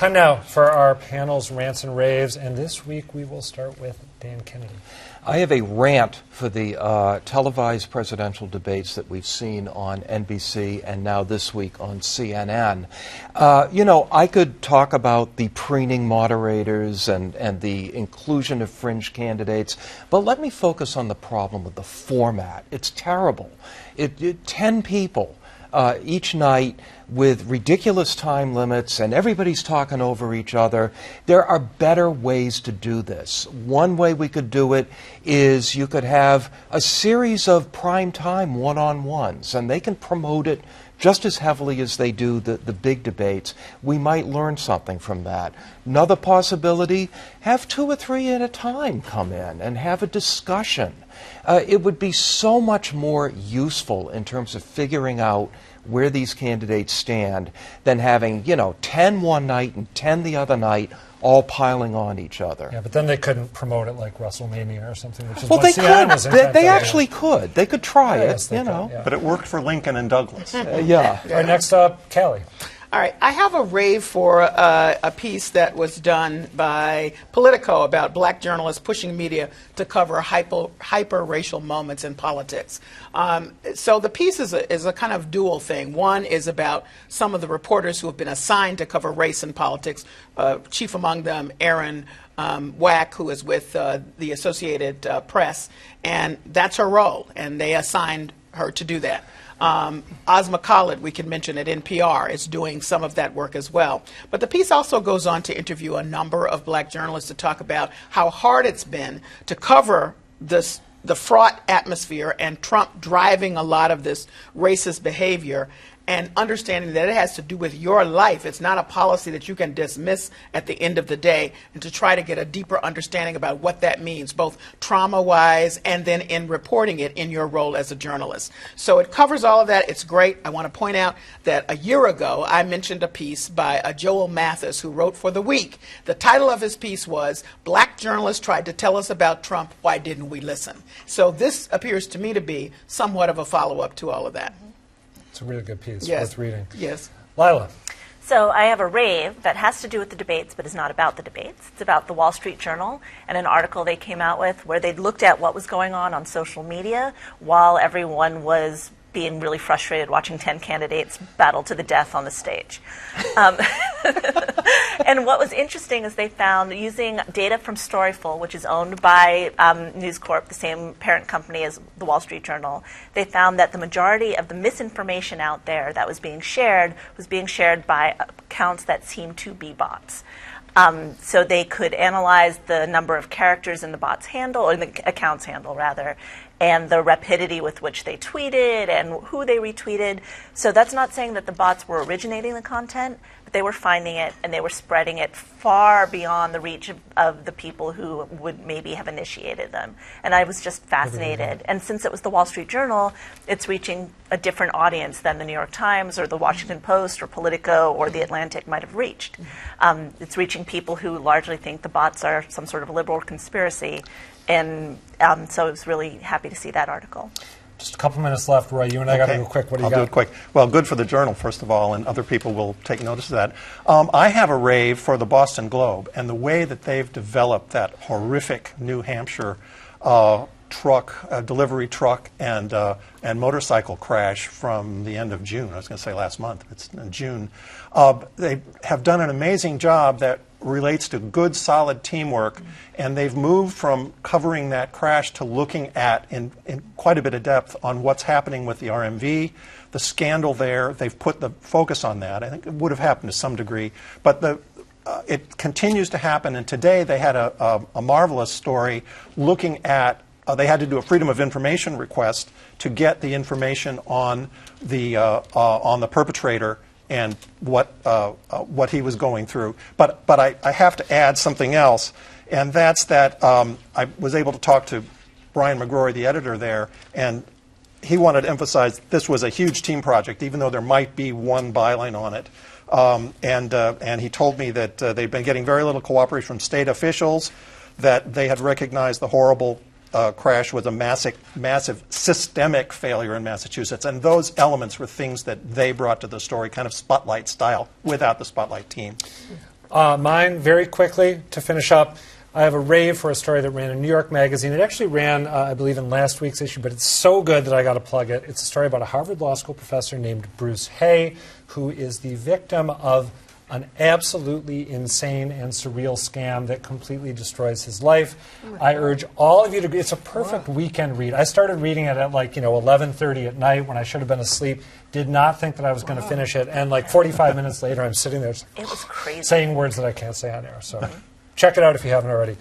Time now for our panel's Rants and Raves, and this week we will start with Dan Kennedy. I have a rant for the televised presidential debates that we've seen on NBC and now this week on CNN. I could talk about the preening moderators and the inclusion of fringe candidates, but let me focus on the problem with the format. It's terrible. 10 people each night with ridiculous time limits, and everybody's talking over each other. There are better ways to do this. One way we could do it is you could have a series of primetime one-on-ones, and they can promote it just as heavily as they do the big debates. We might learn something from that. Another possibility, have 2 or 3 at a time come in and have a discussion. It would be so much more useful in terms of figuring out where these candidates stand than having, 10 one night and 10 the other night all piling on each other. Yeah, but then they couldn't promote it like WrestleMania or something, which is well, what they CNN could. was invented. They actually could. They could try it, Yes, they could, yeah. But it worked for Lincoln and Douglas. Yeah. All right, next up, Callie. All right, I have a rave for a piece that was done by Politico about black journalists pushing media to cover hyper-racial moments in politics. So the piece is a kind of dual thing. One is about some of the reporters who have been assigned to cover race in politics, chief among them Aaron Wack, who is with the Associated Press, and that's her role, and they assigned her to do that. Ozma Khalid, we can mention at NPR, is doing some of that work as well. But the piece also goes on to interview a number of black journalists to talk about how hard it's been to cover the fraught atmosphere and Trump driving a lot of this racist behavior, and understanding that it has to do with your life. It's not a policy that you can dismiss at the end of the day, and to try to get a deeper understanding about what that means, both trauma-wise and then in reporting it in your role as a journalist. So it covers all of that. It's great. I want to point out that a year ago, I mentioned a piece by Joel Mathis, who wrote for The Week. The title of his piece was, "Black Journalists Tried to Tell Us About Trump. Why Didn't We Listen?" So this appears to me to be somewhat of a follow-up to all of that. It's a really good piece, Yes. worth reading. Yes. Lylah. So I have a rave that has to do with the debates, but is not about the debates. It's about the Wall Street Journal and an article they came out with where they looked at what was going on social media while everyone was being really frustrated watching 10 candidates battle to the death on the stage. And what was interesting is they found, using data from Storyful, which is owned by News Corp, the same parent company as the Wall Street Journal, they found that the majority of the misinformation out there that was being shared by accounts that seemed to be bots. So they could analyze the number of characters in the bot's handle, or the account's handle rather, and the rapidity with which they tweeted and who they retweeted. So that's not saying that the bots were originating the content, but they were finding it and they were spreading it far beyond the reach of the people who would maybe have initiated them. And I was just fascinated. And since it was the Wall Street Journal, it's reaching a different audience than the New York Times or the Washington Post or Politico or the Atlantic might have reached. It's reaching people who largely think the bots are some sort of liberal conspiracy. And so I was really happy to see that article. Just a couple minutes left, Roy. You and I got to go quick. What do you got? I'll do it quick. Well, good for the Journal, first of all, and other people will take notice of that. I have a rave for the Boston Globe and the way that they've developed that horrific New Hampshire delivery truck and motorcycle crash from the end of June. I was going to say last month. It's in June. They have done an amazing job that relates to good, solid teamwork, and they've moved from covering that crash to looking at, in quite a bit of depth, on what's happening with the RMV, the scandal there. They've put the focus on that. I think it would have happened to some degree, but it continues to happen, and today they had a marvelous story looking at they had to do a Freedom of Information request to get the information on the perpetrator and what he was going through. But I have to add something else, and that's that I was able to talk to Brian McGrory, the editor there, and he wanted to emphasize this was a huge team project, even though there might be one byline on it. And he told me that they've been getting very little cooperation from state officials, that they had recognized the horrible crash was a massive systemic failure in Massachusetts. And those elements were things that they brought to the story, kind of Spotlight style, without the Spotlight team. Mine, very quickly, to finish up, I have a rave for a story that ran in New York Magazine. It actually ran, I believe, in last week's issue, but it's so good that I got to plug it. It's a story about a Harvard Law School professor named Bruce Hay, who is the victim of an absolutely insane and surreal scam that completely destroys his life. I urge all of you to. It's a perfect weekend read. I started reading it at 11:30 at night when I should have been asleep. Did not think that I was going to finish it, and 45 minutes later, I'm sitting there It was crazy. saying words that I can't say on air. So check it out if you haven't already.